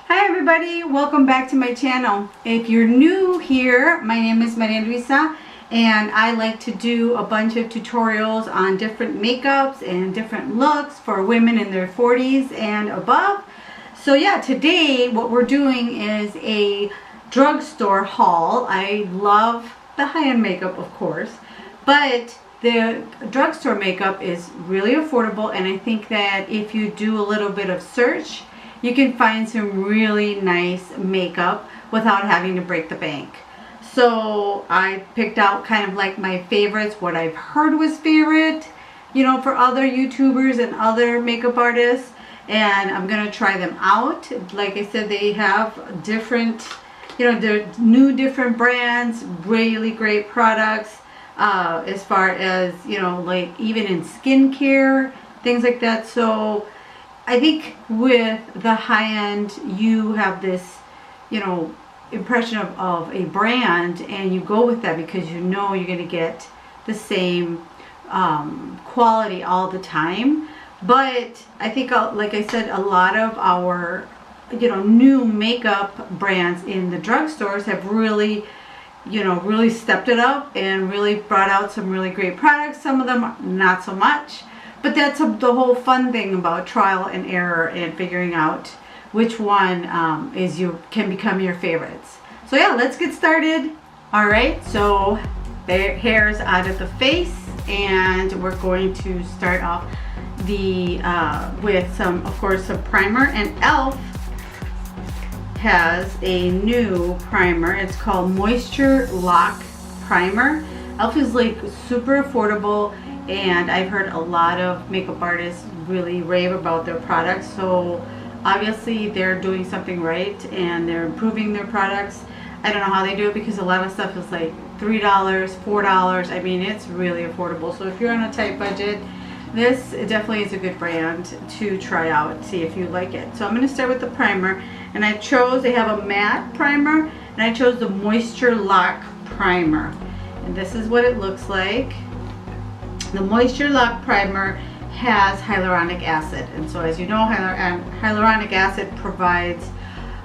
Hi everybody, welcome back to my channel. If you're new here, my name is Maria Luisa and I like to do a bunch of tutorials on different makeups and different looks for women in their 40s and above. So yeah, today what we're doing is a drugstore haul. I love the high-end makeup, of course, but the drugstore makeup is really affordable, and I think that if you do a little bit of search, you can find some really nice makeup without having to break the bank. So I picked out kind of like my favorites, what I've heard was favorite, you know, for other YouTubers and other makeup artists, and I'm gonna try them out. Like I said, they have different, you know, they're new different brands, really great products as far as, you know, like even in skincare, things like that. So I think with the high end, you have this, you know, impression of a brand, and you go with that because you know you're going to get the same quality all the time. But I think, like I said, a lot of our, you know, new makeup brands in the drugstores have really, you know, really stepped it up and really brought out some really great products. Some of them not so much. But that's the whole fun thing about trial and error and figuring out which one can become your favorites. So yeah, let's get started. All right, so the hair's out of the face, and we're going to start off with some, of course, some primer. And e.l.f. has a new primer. It's called Moisture Lock Primer. e.l.f. is like super affordable, and I've heard a lot of makeup artists really rave about their products. So obviously they're doing something right and they're improving their products. I don't know how they do it because a lot of stuff is like $3, $4. I mean, it's really affordable. So if you're on a tight budget, this definitely is a good brand to try out, see if you like it. So I'm going to start with the primer, and they have a matte primer, and I chose the Moisture Lock Primer. And this is what it looks like. The Moisture Lock Primer has hyaluronic acid, and so as you know, hyaluronic acid provides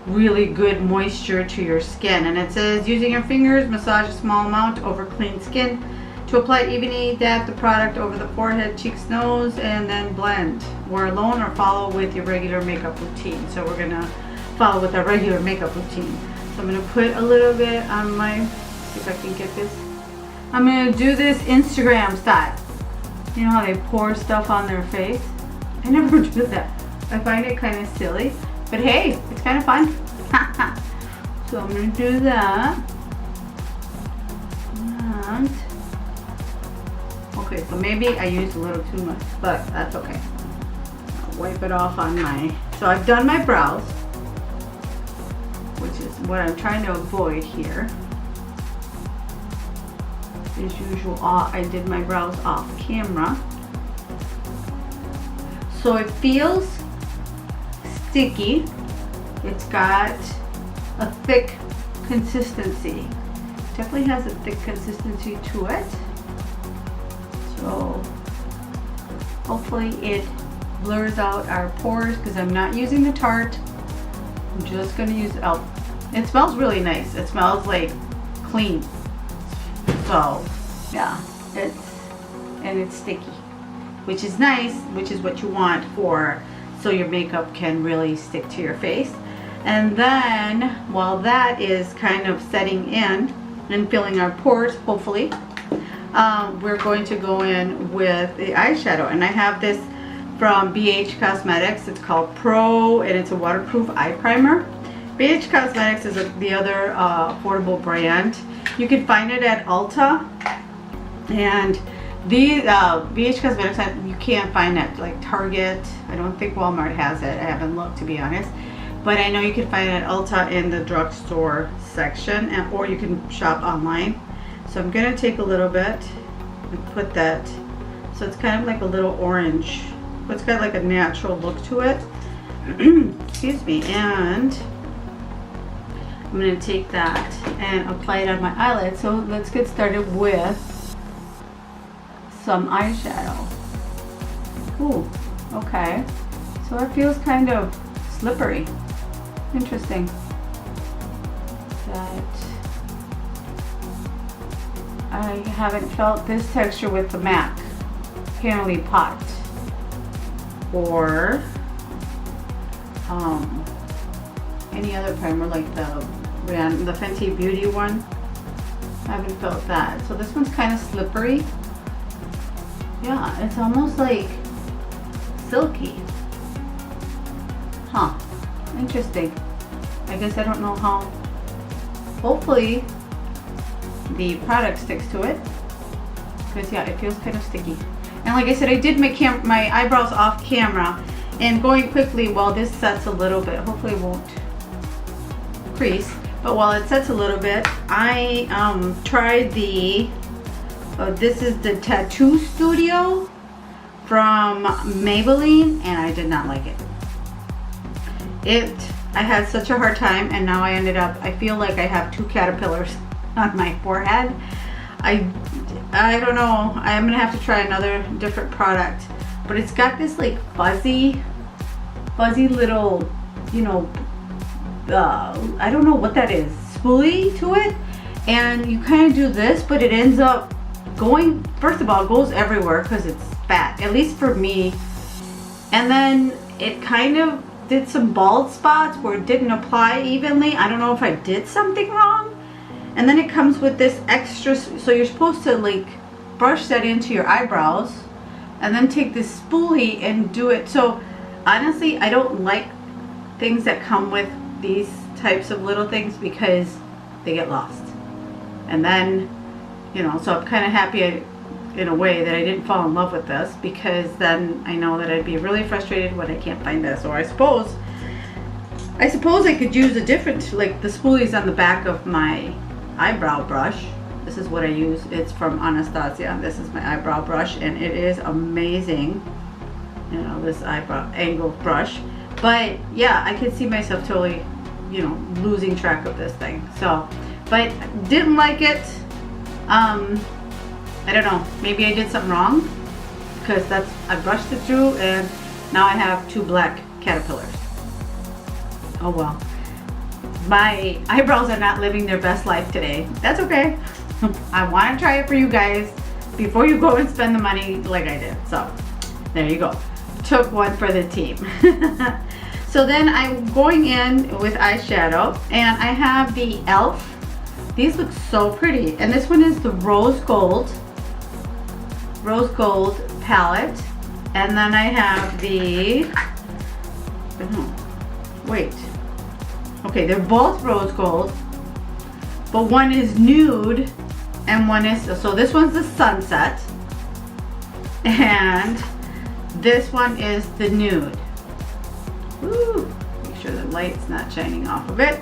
really good moisture to your skin. And it says, using your fingers, massage a small amount over clean skin to apply evenly. Dab the product over the forehead, cheeks, nose, and then blend. Wear alone or follow with your regular makeup routine. So we're gonna follow with our regular makeup routine. So I'm gonna put a little bit on my, see if I can get this. I'm gonna do this Instagram style. You know how they pour stuff on their face? I never do that. I find it kind of silly, but hey, it's kind of fun. So I'm going to do that. And, okay, so maybe I used a little too much, but that's okay. I'll wipe it off on so I've done my brows, which is what I'm trying to avoid here. As usual, I did my brows off camera. So it feels sticky. It's got a thick consistency. Definitely has a thick consistency to it. So hopefully it blurs out our pores, because I'm not using the Tarte. I'm just going to use e.l.f. It smells really nice. It smells like clean. So yeah, it's sticky, which is nice, which is what you want so your makeup can really stick to your face. And then while that is kind of setting in and filling our pores, hopefully, we're going to go in with the eyeshadow. And I have this from BH Cosmetics. It's called Pro, and it's a waterproof eye primer. BH Cosmetics is the other affordable brand. You can find it at Ulta, and the BH Cosmetics, you can't find it like Target. I don't think Walmart has it. I haven't looked, to be honest, but I know you can find it at Ulta in the drugstore section, or you can shop online. So I'm gonna take a little bit and put that, so it's kind of like a little orange, but it's got like a natural look to it. Excuse me. And I'm going to take that and apply it on my eyelid. So let's get started with some eyeshadow. Ooh, okay. So it feels kind of slippery. Interesting. That I haven't felt this texture with the MAC Candy Pot or any other primer like the Fenty Beauty one. I haven't felt that. So this one's kind of slippery. Yeah, it's almost like silky. Huh, interesting. I guess I don't know how. Hopefully the product sticks to it, because yeah, it feels kind of sticky. And like I said, I did my eyebrows off camera, and going quickly while this sets a little bit, hopefully it won't crease, but while it sets a little bit, I tried the this is the Tattoo Studio from Maybelline, and I did not like it. I had such a hard time, and now I feel like I have 2 caterpillars on my forehead. I don't know, I'm gonna have to try another different product, but it's got this like fuzzy little, you know, I don't know what that is, spoolie to it, and you kind of do this, but it ends up going, first of all, it goes everywhere because it's fat, at least for me, and then it kind of did some bald spots where it didn't apply evenly. I don't know if I did something wrong. And then it comes with this extra, so you're supposed to like brush that into your eyebrows and then take this spoolie and do it. So honestly, I don't like things that come with these types of little things because they get lost. And then, you know, so I'm kind of happy in a way that I didn't fall in love with this, because then I know that I'd be really frustrated when I can't find this. Or I suppose I could use a different, like the spoolies on the back of my eyebrow brush. This is what I use. It's from Anastasia. This is my eyebrow brush, and it is amazing. You know, this eyebrow angle brush. But yeah, I could see myself totally, you know, losing track of this thing. So, but didn't like it. I don't know, maybe I did something wrong, because I brushed it through and now I have 2 black caterpillars. Oh well. My eyebrows are not living their best life today. That's okay. I want to try it for you guys before you go and spend the money like I did. So there you go. Took one for the team. So then I'm going in with eyeshadow, and I have the e.l.f. These look so pretty, and this one is the Rose Gold palette, and then I have the, okay, they're both rose gold, but one is nude and one is, so this one's the sunset and this one is the nude. Ooh, make sure the light's not shining off of it.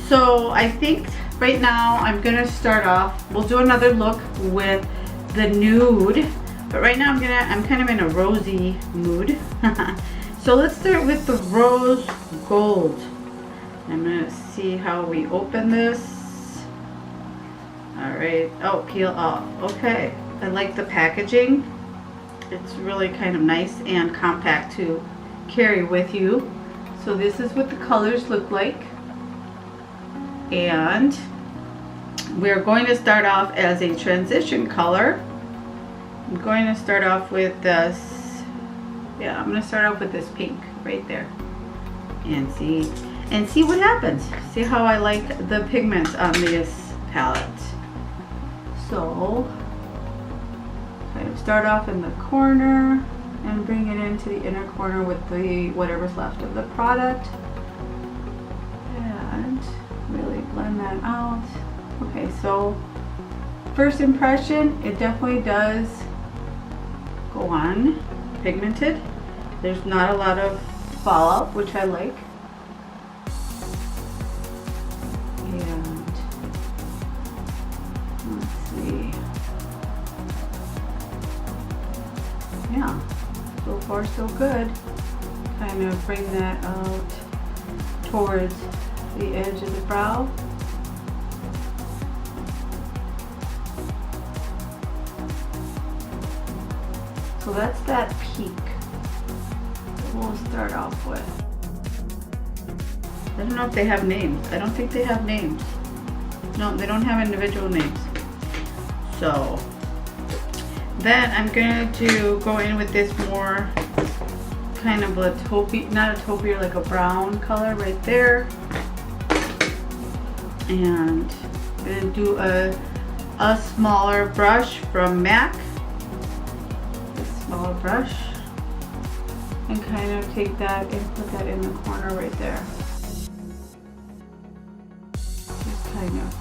So I think right now I'm gonna start off, we'll do another look with the nude, but right now I'm kind of in a rosy mood. So let's start with the rose gold. I'm gonna see how we open this. All right, oh, peel off. Okay, I like the packaging. It's really kind of nice and compact to carry with you. So this is what the colors look like. And we're going to start off as a transition color. I'm going to start off with this, yeah, I'm going to start off with this pink right there. And see what happens. See how I like the pigments on this palette. So, kind of start off in the corner and bring it into the inner corner with the whatever's left of the product. And really blend that out. Okay, so first impression, it definitely does go on pigmented. There's not a lot of fallout, which I like. And let's see. Yeah, so far so good. Kind of bring that out towards the edge of the brow. So that's that peak that we'll start off with. I don't know if they have names. I don't think they have names. No, they don't have individual names. So then I'm gonna go in with this more kind of a taupey, not a taupey, like a brown color right there. And I'm gonna do a smaller brush from MAC. A smaller brush. And kind of take that and put that in the corner right there. Just kind of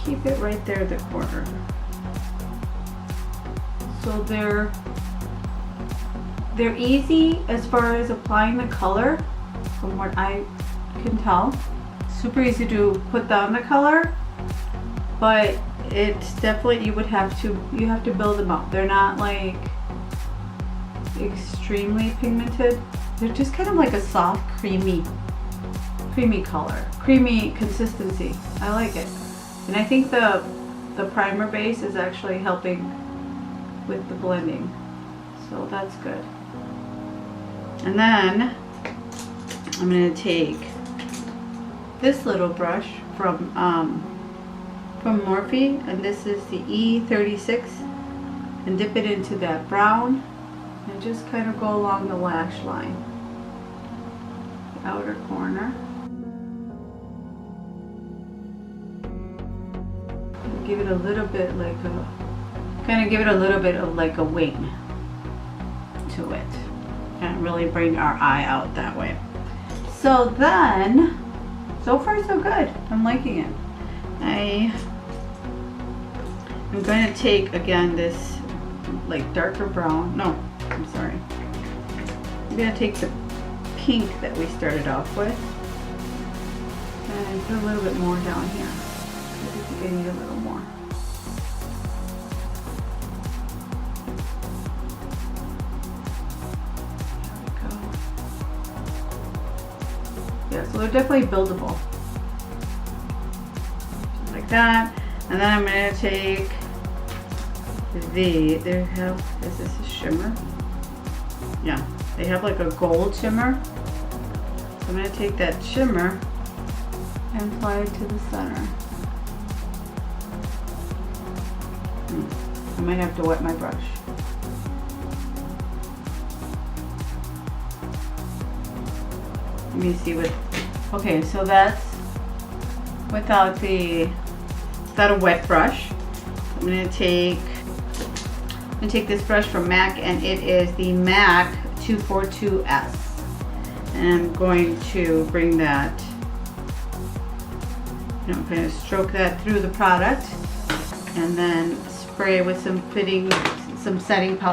keep it right there in the corner. So they're easy as far as applying the color, from what I can tell. Super easy to put down the color, but it's definitely, you have to build them up. They're not like extremely pigmented. They're just kind of like a soft, creamy color, creamy consistency. I like it, and I think the primer base is actually helping with the blending, so that's good. And then I'm going to take this little brush from Morphe, and this is the E36, and dip it into that brown and just kind of go along the lash line, the outer corner. And give it a little bit like a, kind of give it a little bit of like a wing to it, and really bring our eye out that way. So then, so far so good. I'm liking it. I'm going to take again this like darker brown. No, I'm sorry. I'm going to take the pink that we started off with and put a little bit more down here. I think I need a little more. Yeah, so they're definitely buildable. Just like that. And then I'm going to take is this a shimmer? Yeah, they have like a gold shimmer. So I'm going to take that shimmer and apply it to the center. I might have to wet my brush. Let me see what, okay, so that's without a wet brush. I'm gonna take this brush from MAC, and it is the MAC 242S. And I'm going to bring that, I'm gonna stroke that through the product, and then spray with some setting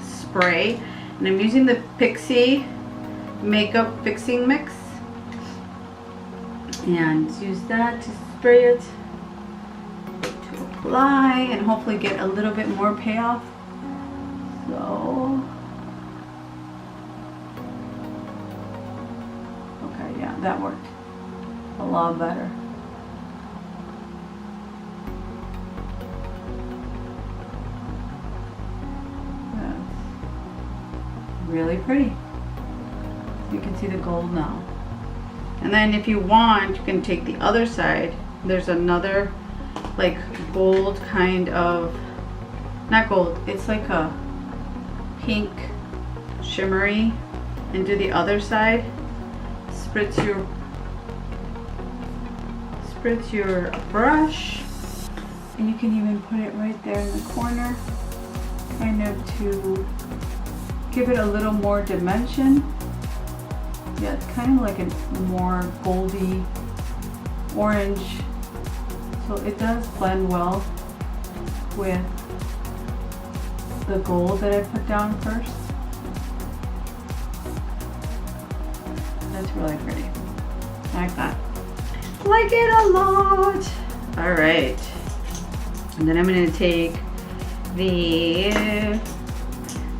spray. And I'm using the Pixie makeup fixing mix, and use that to spray it, to apply, and hopefully get a little bit more payoff. So, okay, yeah, that worked a lot better. That's really pretty. You can see the gold now. And then if you want, you can take the other side. There's another like gold kind of, not gold, it's like a pink shimmery, and do the other side. Spritz your brush, and you can even put it right there in the corner, kind of to give it a little more dimension. Yeah, it's kind of like a more goldy orange, so it does blend well with the gold that I put down first. That's really pretty. I like that. Like it a lot. All right, and then I'm going to take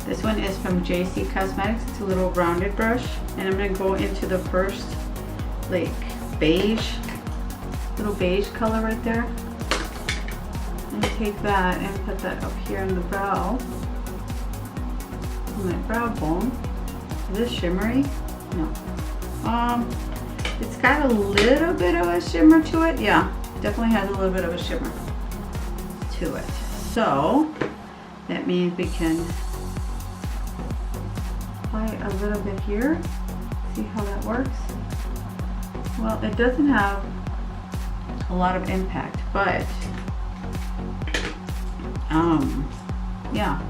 this one is from JC Cosmetics. It's a little rounded brush, and I'm going to go into the first like beige, little beige color right there, and take that and put that up here in the brow, on my brow bone. Is this shimmery? No. It's got a little bit of a shimmer to it. Yeah, definitely has a little bit of a shimmer to it. So that means we can apply a little bit here. See how that works? Well, it doesn't have a lot of impact, but yeah.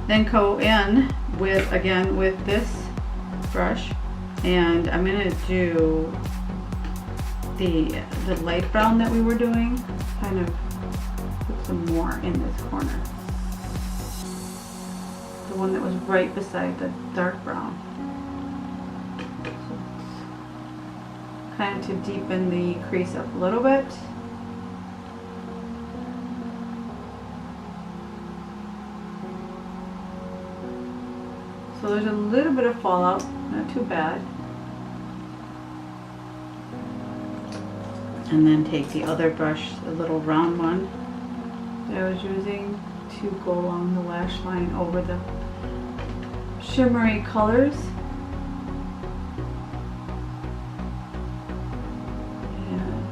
Then go in with, again, with this brush, and I'm gonna do the light brown that we were doing, kind of put some more in this corner. The one that was right beside the dark brown. So kind of to deepen the crease up a little bit. So there's a little bit of fallout, not too bad. And then take the other brush, the little round one that I was using to go along the lash line over the shimmery colors. And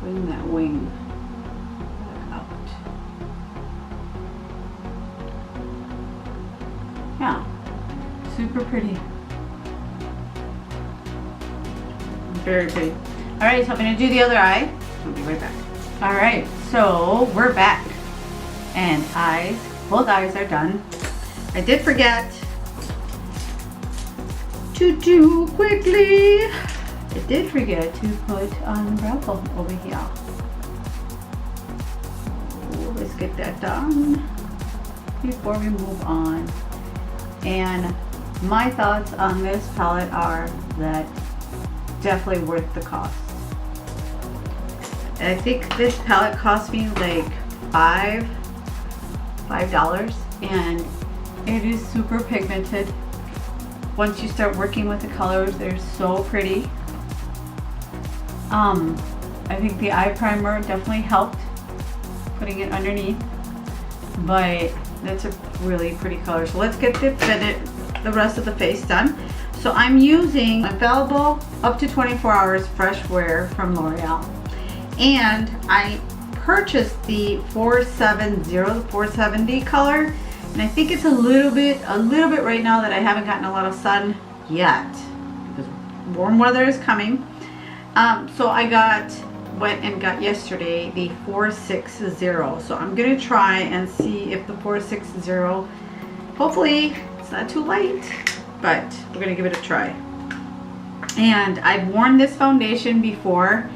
bring that wing back out. Yeah, super pretty. Very pretty. Alright, so I'm going to do the other eye. I'll be right back. Alright, so we're back. And eyes, both eyes are done. I did forget to do quickly. I did forget to put on the brow bone over here. So let's get that done before we move on. And my thoughts on this palette are that definitely worth the cost. I think this palette cost me like $5, and it is super pigmented. Once you start working with the colors, they're so pretty. I think the eye primer definitely helped putting it underneath, but that's a really pretty color. So let's get the rest of the face done. So I'm using Infallible up to 24 hours fresh wear from L'Oreal, and I purchased the 470 color, and I think it's a little bit right now that I haven't gotten a lot of sun yet because warm weather is coming. So I went and got yesterday the 460. So I'm gonna try and see if the 460, hopefully it's not too light, but we're gonna give it a try. And I've worn this foundation before,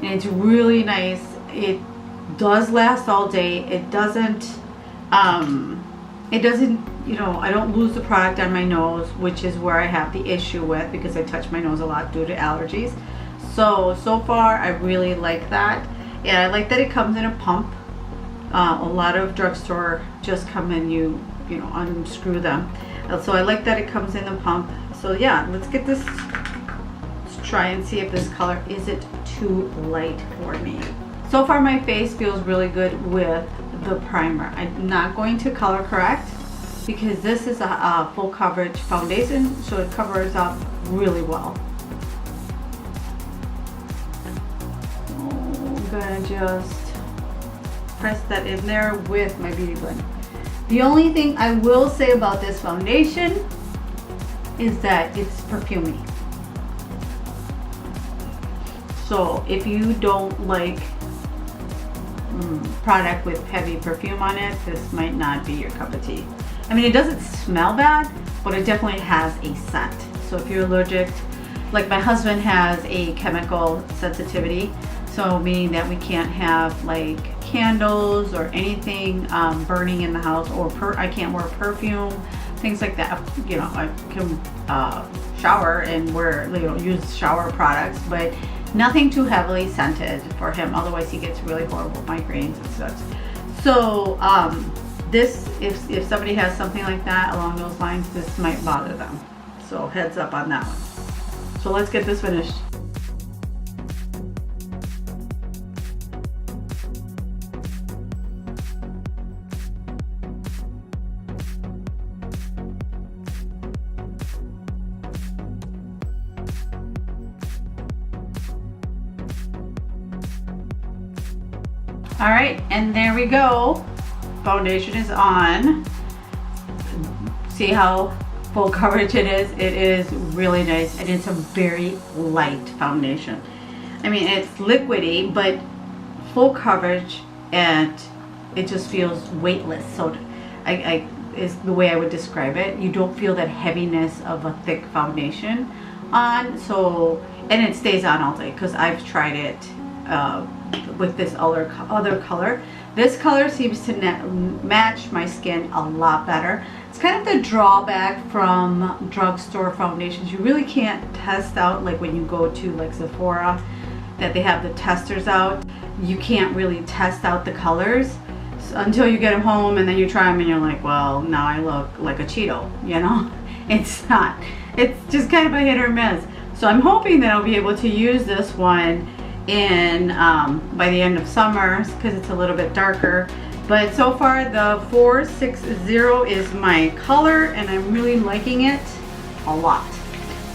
and it's really nice. It does last all day. It doesn't, you know, I don't lose the product on my nose, which is where I have the issue with because I touch my nose a lot due to allergies. So far I really like that. And I like that it comes in a pump. A lot of drugstore just come in, you know, unscrew them. So I like that it comes in a pump. So yeah, let's get this, let's try and see if this color isn't too light for me. So far my face feels really good with the primer. I'm not going to color correct because this is a full coverage foundation, so it covers up really well. So I'm gonna just press that in there with my beauty blend. The only thing I will say about this foundation is that it's perfumey. So if you don't like product with heavy perfume on it, this might not be your cup of tea. I mean, it doesn't smell bad, but it definitely has a scent. So if you're allergic, like my husband has a chemical sensitivity, so meaning that we can't have like candles or anything burning in the house, or I can't wear perfume, things like that. You know, I can shower and wear, you know, use shower products, but nothing too heavily scented for him. Otherwise, he gets really horrible migraines and such. So this, if somebody has something like that along those lines, this might bother them. So heads up on that one. So let's get this finished. All right, and there we go. Foundation is on. See how full coverage it is? It is really nice, and it's a very light foundation. I mean, it's liquidy, but full coverage, and it just feels weightless. So I is the way I would describe it. You don't feel that heaviness of a thick foundation on. So, and it stays on all day, because I've tried it with this other color. This color seems to match my skin a lot better. It's kind of the drawback from drugstore foundations. You really can't test out, like when you go to like Sephora, that they have the testers out. You can't really test out the colors until you get them home, and then you try them and you're like, well, now I look like a Cheeto, you know? It's not. It's just kind of a hit or miss. So I'm hoping that I'll be able to use this one in by the end of summer, because it's a little bit darker. But so far the 460 is my color, and I'm really liking it a lot.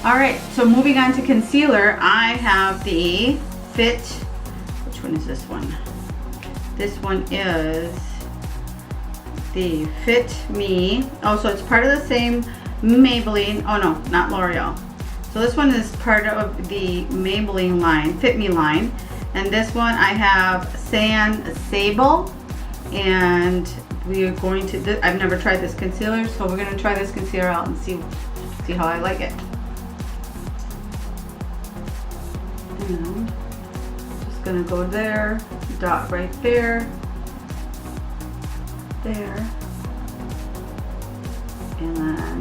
All right, so moving on to concealer, I have the Fit, which one is this one? This one is the Fit Me. Oh, so it's part of the same Maybelline. Oh no, not L'Oreal. So this one is part of the Maybelline line, Fit Me line. And this one I have Sand Sable. And we are going to, I've never tried this concealer, so we're going to try this concealer out and see how I like it. And just going to go there, dot right there, there, and then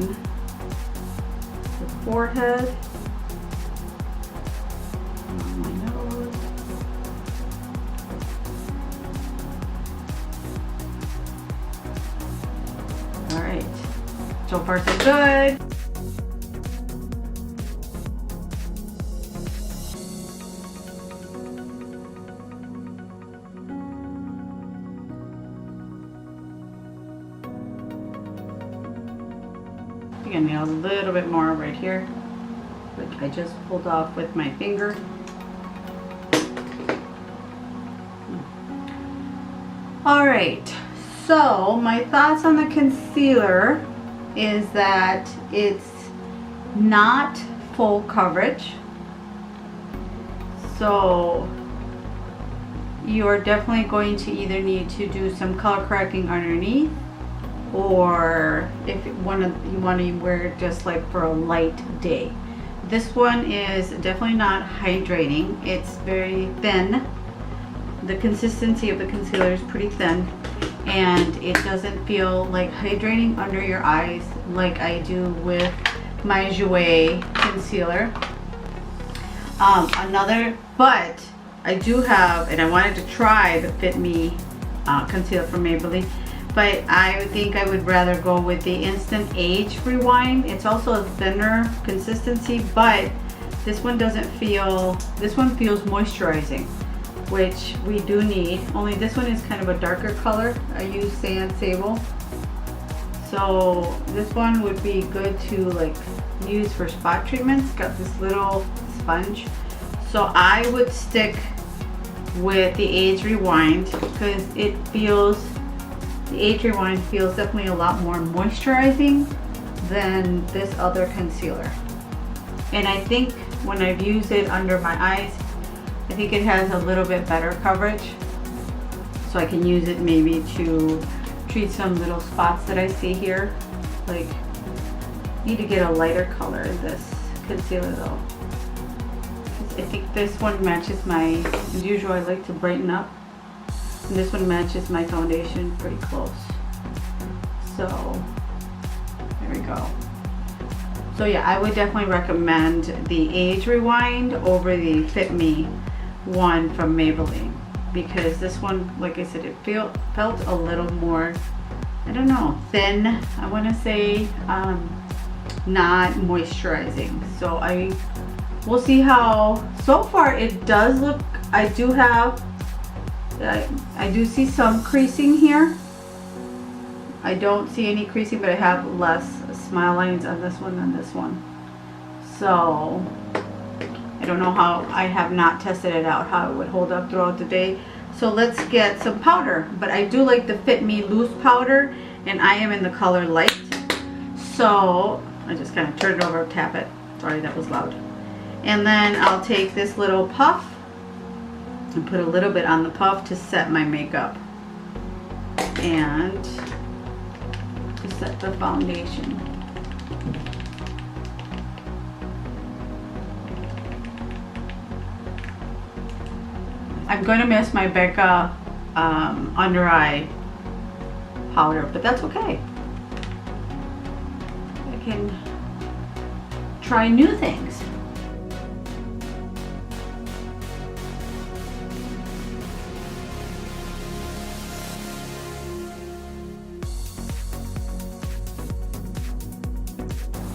the forehead, on my nose, all right, so far so good. I need a little bit more right here, which I just pulled off with my finger. All right, so my thoughts on the concealer is that it's not full coverage, so you're definitely going to either need to do some color correcting underneath, or if you want to wear it just like for a light day. This one is definitely not hydrating. It's very thin. The consistency of the concealer is pretty thin, and it doesn't feel like hydrating under your eyes like I do with my Jouer concealer. But I do have, and I wanted to try the Fit Me concealer from Maybelline, but I think I would rather go with the Instant Age Rewind. It's also a thinner consistency, but this one doesn't feel, this one feels moisturizing, which we do need. Only this one is kind of a darker color. I use Sand Sable. So this one would be good to like use for spot treatments. Got this little sponge. So I would stick with the Age Rewind because it feels, the Age Rewind feels definitely a lot more moisturizing than this other concealer. And I think when I've used it under my eyes, I think it has a little bit better coverage. So I can use it maybe to treat some little spots that I see here. Like, need to get a lighter color in this concealer though. I think this one matches my, as usual I like to brighten up. And this one matches my foundation pretty close. So, there we go. So yeah, I would definitely recommend the Age Rewind over the Fit Me one from Maybelline. Because this one, like I said, it felt a little more, I don't know, thin. I want to say not moisturizing. So we'll see how, so far it does look, I do see some creasing here. I don't see any creasing, but I have less smile lines on this one than this one. So I don't know how, I have not tested it out, how it would hold up throughout the day. So let's get some powder. But I do like the Fit Me Loose powder, and I am in the color light. So I just kind of turn it over, tap it. Sorry, that was loud. And then I'll take this little puff and put a little bit on the puff to set my makeup and to set the foundation. I'm going to miss my Becca under eye powder, but that's okay. I can try new things.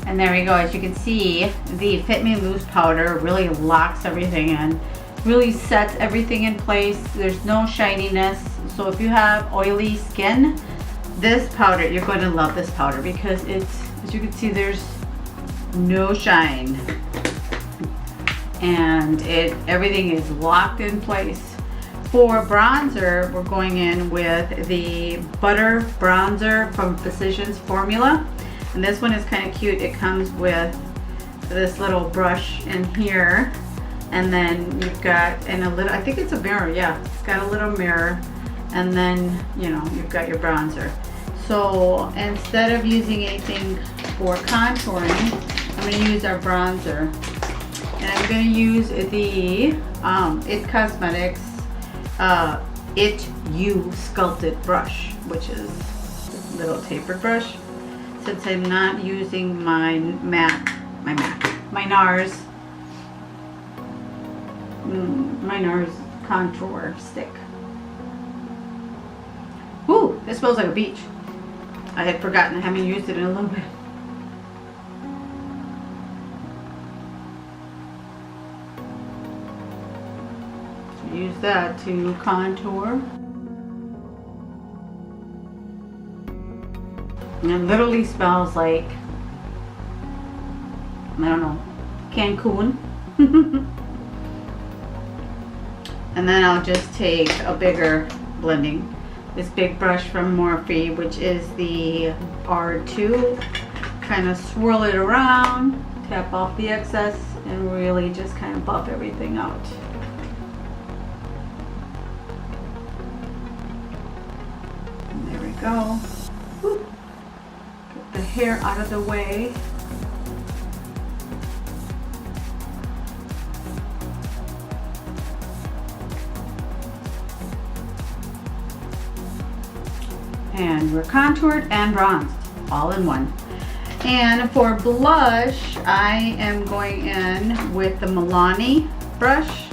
And there we go. As you can see, the Fit Me Loose powder really locks everything in, really sets everything in place. There's no shininess. So if you have oily skin, this powder, you're going to love this powder because it's, as you can see, there's no shine. And everything is locked in place. For bronzer, we're going in with the Butter Bronzer from Physicians Formula. And this one is kind of cute. It comes with this little brush in here. And then you've got, and a little, I think it's a mirror, yeah. It's got a little mirror. And then, you know, you've got your bronzer. So instead of using anything for contouring, I'm going to use our bronzer. And I'm going to use the IT Cosmetics It You Sculpted Brush, which is this little tapered brush. Since I'm not using my NARS contour stick. Ooh, this smells like a beach. I had forgotten, I haven't used it in a little bit. So use that to contour. And it literally smells like, I don't know, Cancun. And then I'll just take a bigger blending, this big brush from Morphe, which is the R2. Kind of swirl it around, tap off the excess, and really just kind of buff everything out. And there we go. Woo. Get the hair out of the way. And we're contoured and bronzed all in one. And for blush, I am going in with the Milani brush.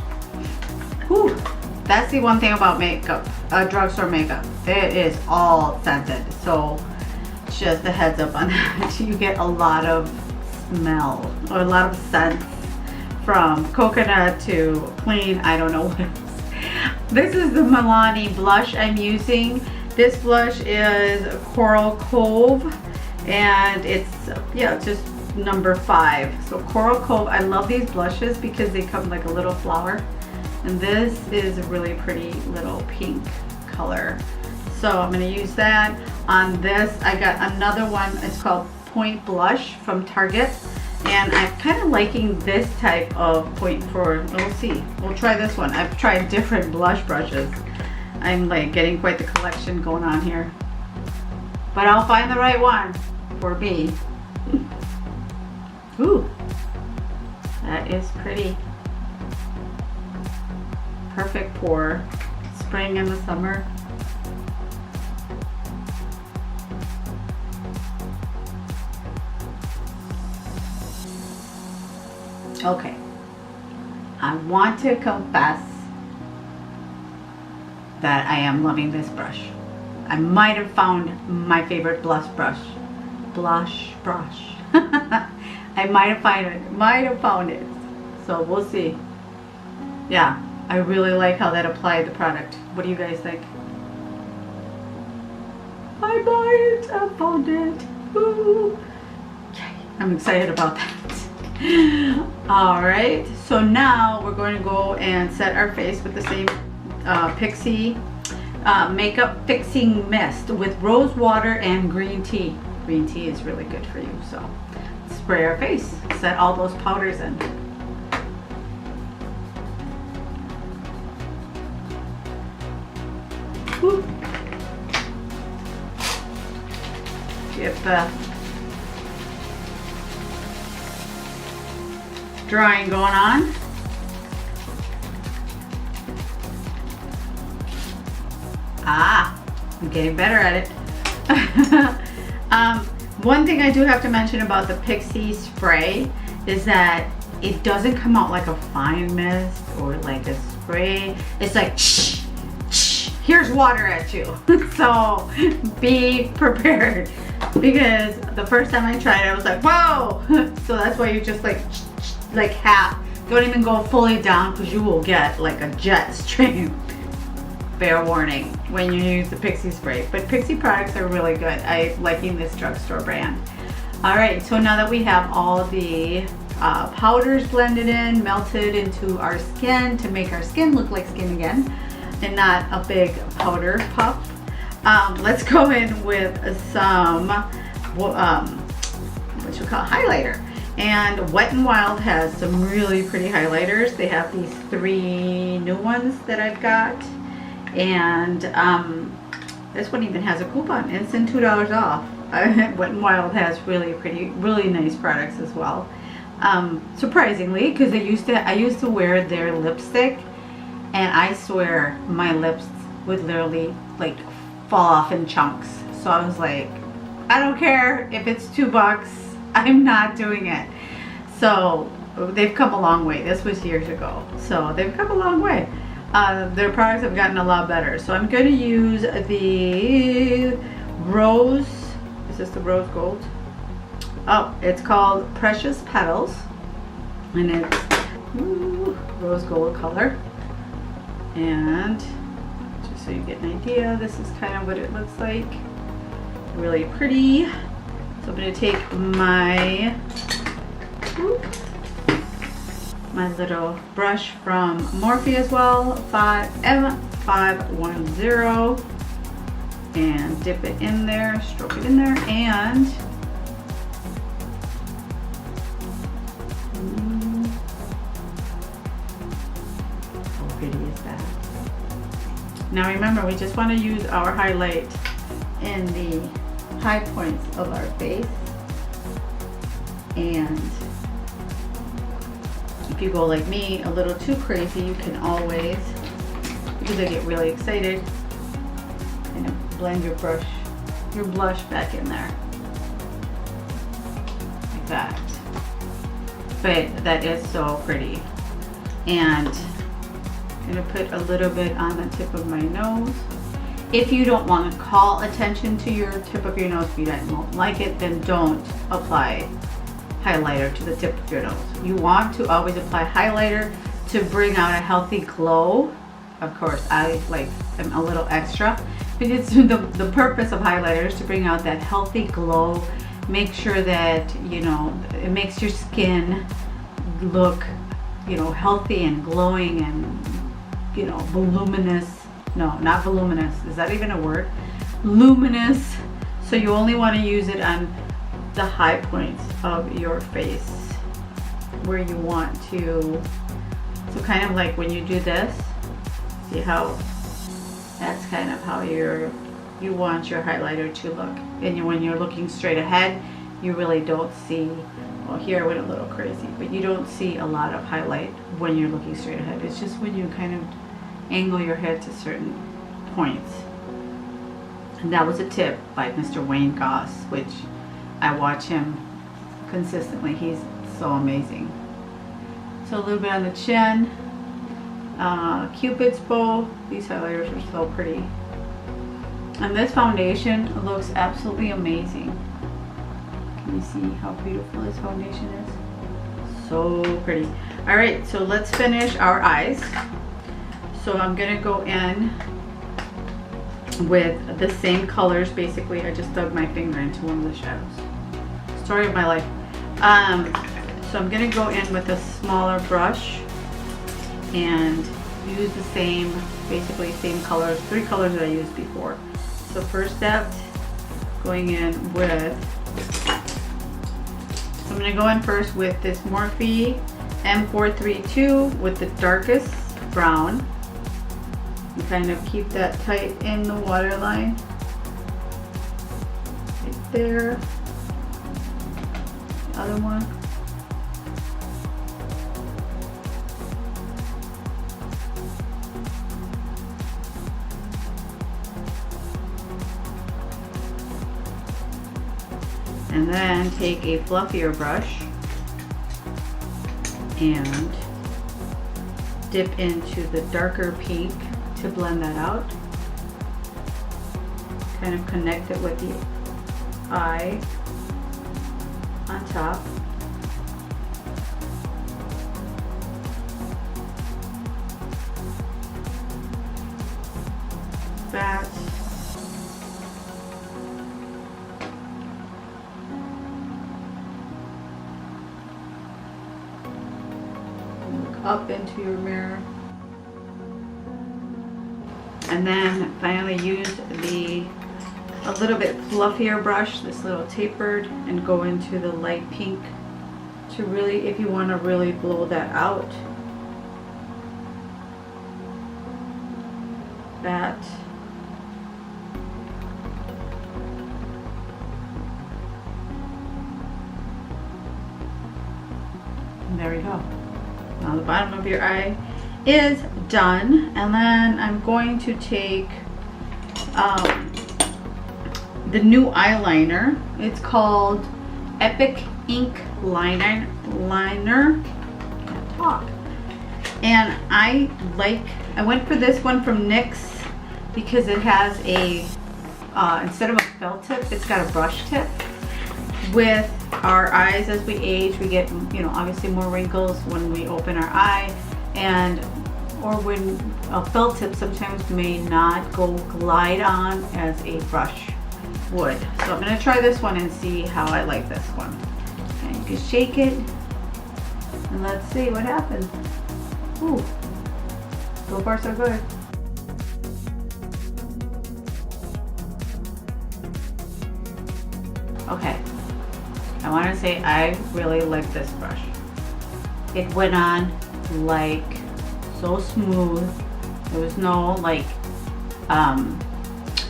Whew, that's the one thing about makeup, drugstore makeup. It is all scented, so just a heads up on that. You get a lot of smell or a lot of scents, from coconut to clean, I don't know what else. This is the Milani blush I'm using. This blush is Coral Cove, and it's, yeah, just number 5. So Coral Cove, I love these blushes because they come like a little flower. And this is a really pretty little pink color. So I'm going to use that. On this, I got another one. It's called Point Blush from Target. And I'm kind of liking this type of point for, we'll see. We'll try this one. I've tried different blush brushes. I'm like getting quite the collection going on here. But I'll find the right one for me. Ooh, that is pretty. Perfect pour. Spring and the summer. Okay. I want to confess that I am loving this brush. I might have found my favorite blush brush. I might have found it. So we'll see. Yeah, I really like how that applied the product. What do you guys think? I buy it. I found it. Woo. Okay, I'm excited about that. All right, so now we're going to go and set our face with the same Pixie Makeup Fixing Mist with rose water and green tea. Green tea is really good for you, so spray our face, set all those powders in. Whew. Get the drawing going on. I'm getting better at it. One thing I do have to mention about the Pixie spray is that it doesn't come out like a fine mist or like a spray. It's like shh, shh, here's water at you. So be prepared, because the first time I tried it I was like, whoa. So that's why you just like half, don't even go fully down, because you will get like a jet stream. Fair warning when you use the Pixie spray. But Pixie products are really good. I'm liking this drugstore brand. Alright, so now that we have all the powders blended in, melted into our skin to make our skin look like skin again and not a big powder puff, let's go in with some what you call highlighter. And Wet n Wild has some really pretty highlighters. They have these 3 new ones that I've got. And this one even has a coupon. It's in $2 off. Wet n Wild has really nice products as well. Surprisingly, because I used to wear their lipstick, and I swear my lips would literally like fall off in chunks. So I was like, I don't care if it's $2, I'm not doing it. So they've come a long way. This was years ago, so they've come a long way. Their products have gotten a lot better. So I'm going to use the Rose, is this the Rose Gold? Oh, it's called Precious Petals, and it's rose gold color. And just so you get an idea, this is kind of what it looks like. Really pretty. So I'm going to take my little brush from Morphe as well, M510, and dip it in there, stroke it in there, and how pretty is that? Now remember, we just want to use our highlight in the high points of our face, and if you go like me, a little too crazy, you can always, because I get really excited, kind of blend your blush back in there. Like that. But that is so pretty. And I'm going to put a little bit on the tip of my nose. If you don't want to call attention to your tip of your nose, if you don't like it, then don't apply highlighter to the tip of your nose. You want to always apply highlighter to bring out a healthy glow. Of course, I'm a little extra, but it's the purpose of highlighter is to bring out that healthy glow. Make sure that, you know, it makes your skin look, you know, healthy and glowing and, you know, voluminous. No, not voluminous. Is that even a word? Luminous. So you only want to use it on the high points of your face where you want to. So kind of like when you do this, see how that's kind of how you want your highlighter to look. And when you're looking straight ahead, you really don't see, well, here I went a little crazy, but you don't see a lot of highlight when you're looking straight ahead. It's just when you kind of angle your head to certain points. And that was a tip by Mr. Wayne Goss, which I watch him consistently. He's so amazing. So a little bit on the chin, Cupid's bow. These highlighters are so pretty. And this foundation looks absolutely amazing. Can you see how beautiful this foundation is? So pretty. All right, so let's finish our eyes. So I'm gonna go in with the same colors. Basically, I just dug my finger into one of the shadows. Story of my life. So I'm gonna go in with a smaller brush and use the same, basically same colors, 3 colors that I used before. So first step, going in with, so I'm going to go in first with this Morphe M432 with the darkest brown. And kind of keep that tight in the waterline. Right there. The other one. And then take a fluffier brush and dip into the darker pink to blend that out. Kind of connect it with the eye on top. That. Look up into your mirror. And then finally use a little bit fluffier brush, this little tapered, and go into the light pink to really, if you want to really blow that out. That. And there we go. Now the bottom of your eye is done, and then I'm going to take the new eyeliner. It's called Epic Ink Liner. Can't talk. And I went for this one from NYX because it has a instead of a felt tip, it's got a brush tip. With our eyes, as we age, we get, you know, obviously more wrinkles when we open our eye, and or when a felt tip sometimes may not go glide on as a brush would. So I'm going to try this one and see how I like this one. And you can shake it and let's see what happens. Ooh, so far so good. Okay, I want to say I really like this brush. It went on like so smooth. There was no like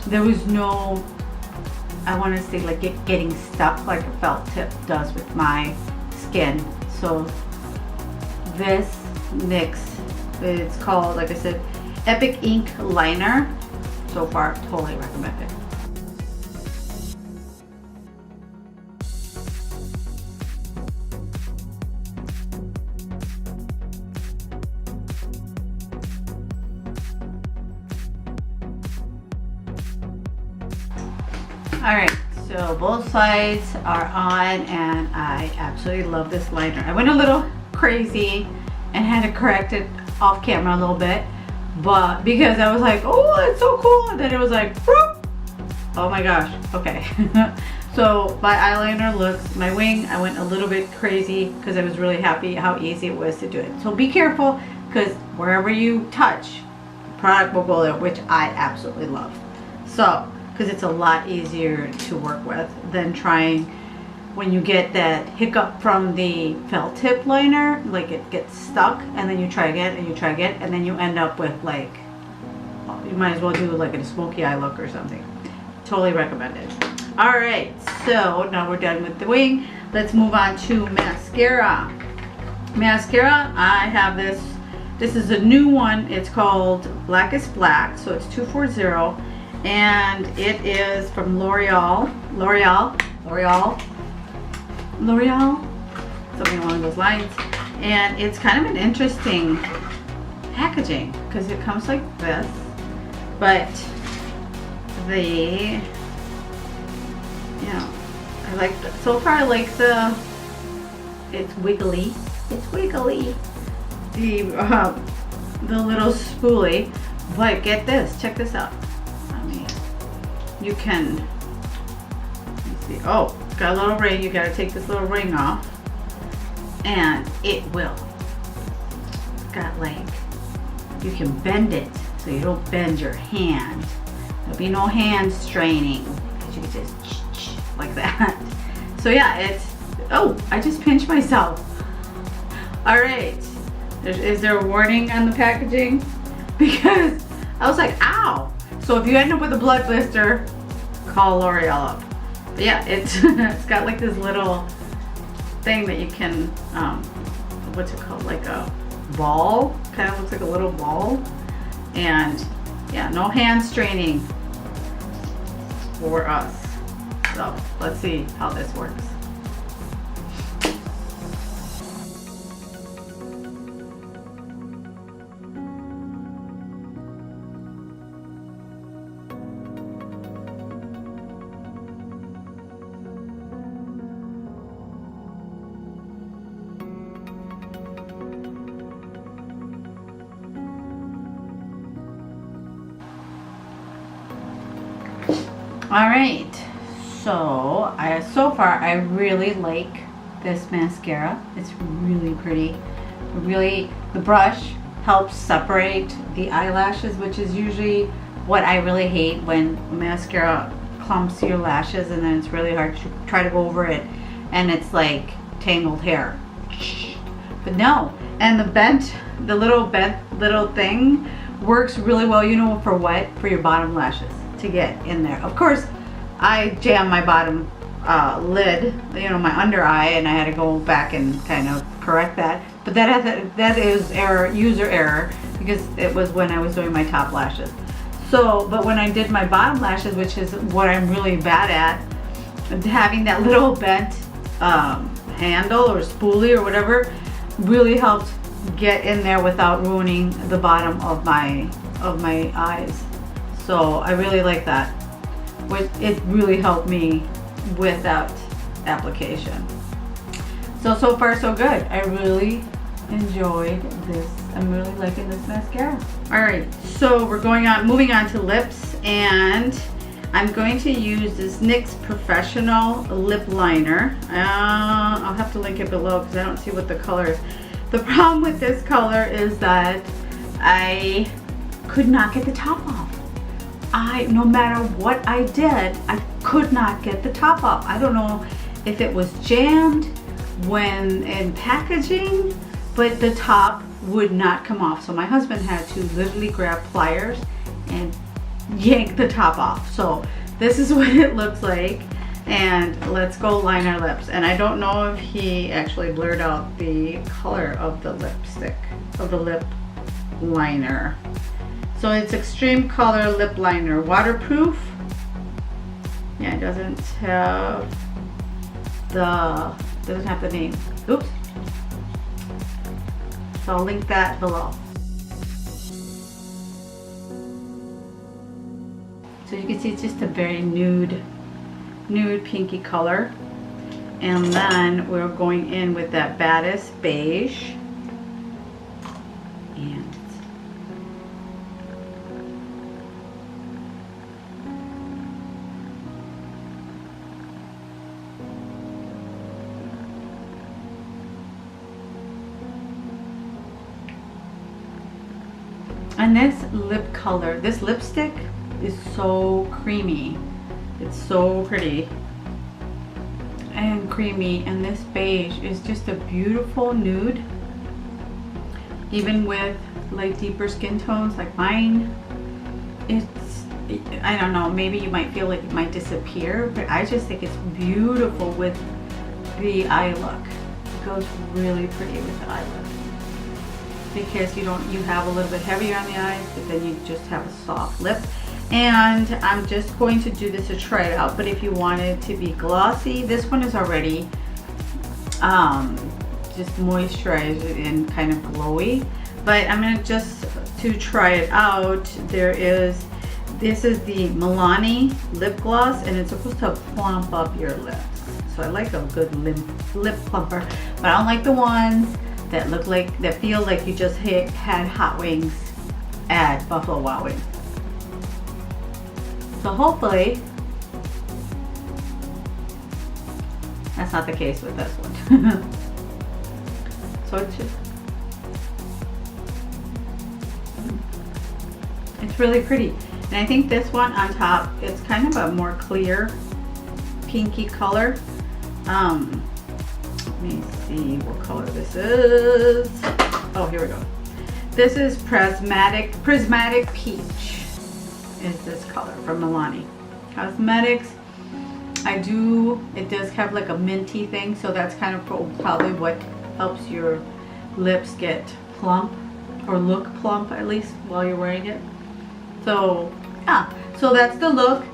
there was no, I want to say, like it getting stuck like a felt tip does with my skin. So this NYX, it's called, like I said, Epic Ink Liner. So far, totally recommend it. Alright, so both sides are on, and I absolutely love this liner. I went a little crazy and had to correct it off camera a little bit, but because I was like, oh, that's so cool, and then it was like, whoop. Oh my gosh, okay. So my eyeliner looks, my wing, I went a little bit crazy because I was really happy how easy it was to do it. So be careful, because wherever you touch, the product will go there, which I absolutely love. So, because it's a lot easier to work with than trying when you get that hiccup from the felt tip liner, like it gets stuck, and then you try again and you try again, and then you end up with like, you might as well do like a smoky eye look or something. Totally recommended. All right, so now we're done with the wing. Let's move on to mascara. Mascara, I have this is a new one. It's called Blackest Black, so it's 240. And it is from L'Oreal, something along those lines. And it's kind of an interesting packaging because it comes like this, but the, you know, I like the, so far I like the, it's wiggly, the little spoolie. But get this, check this out. You can, let me see, oh, it's got a little ring. You gotta take this little ring off, and it will, it's got like you can bend it so you don't bend your hand. There'll be no hand straining, because you can just like that. So yeah, it's, oh, I just pinched myself. All right, is there a warning on the packaging? Because I was like, ow. So if you end up with a blood blister, call L'Oreal up. But yeah, it's got like this little thing that you can, what's it called? Like a ball, kind of looks like a little ball. And yeah, no hand straining for us. So let's see how this works. All right, so far I really like this mascara. It's really pretty. Really, the brush helps separate the eyelashes, which is usually what I really hate, when mascara clumps your lashes and then it's really hard to try to go over it and it's like tangled hair. But no, and the little thing works really well, you know, for what? For your bottom lashes to get in there. Of course, I jammed my bottom lid, you know, my under eye, and I had to go back and kind of correct that. But that is user error, because it was when I was doing my top lashes. So, but when I did my bottom lashes, which is what I'm really bad at, having that little bent handle or spoolie or whatever really helped get in there without ruining the bottom of my eyes. So I really like that. It really helped me with that application. So far so good. I really enjoyed this. I'm really liking this mascara. All right, so we're moving on to lips, and I'm going to use this NYX Professional Lip Liner. I'll have to link it below because I don't see what the color is. The problem with this color is that I could not get the top off. No matter what I did, I could not get the top off. I don't know if it was jammed when in packaging, but the top would not come off. So my husband had to literally grab pliers and yank the top off. So this is what it looks like. And let's go line our lips. And I don't know if he actually blurred out the color of the lipstick, of the lip liner. So it's Extreme Color Lip Liner, waterproof. Yeah, it doesn't have the name. Oops. So I'll link that below. So you can see it's just a very nude pinky color. And then we're going in with that baddest beige. And this lip color, this lipstick is so creamy. It's so pretty and creamy, and this beige is just a beautiful nude. Even with like deeper skin tones like mine, I don't know, maybe you might feel like it might disappear, but I just think it's beautiful with the eye look. It goes really pretty with the eye look. Because you have a little bit heavier on the eyes, but then you just have a soft lip. And I'm just going to do this to try it out, but if you want it to be glossy, this one is already just moisturized and kind of glowy. But I'm gonna to try it out, this is the Milani lip gloss, and it's supposed to plump up your lips. So I like a good lip plumper, but I don't like the ones that feel like you just had hot wings at Buffalo Wild Wings. So hopefully that's not the case with this one. So it's just It's really pretty. And I think this one on top, it's kind of a more clear pinky color. Let me see what color this is. Oh, here we go. This is Prismatic Peach is this color from Milani Cosmetics. It does have like a minty thing, so that's kind of probably what helps your lips get plump, or look plump at least while you're wearing it. So yeah, so that's the look.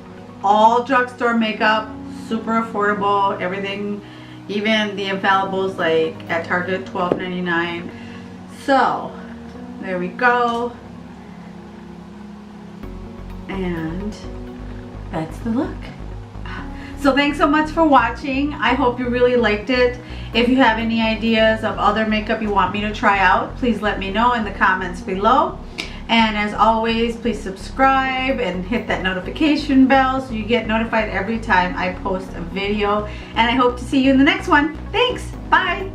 All drugstore makeup, super affordable, everything, even the infallibles like at Target $12.99. So there we go, and that's the look. So thanks so much for watching. I hope you really liked it. If you have any ideas of other makeup you want me to try out, please let me know in the comments below. And as always, please subscribe and hit that notification bell so you get notified every time I post a video. And I hope to see you in the next one. Thanks. Bye.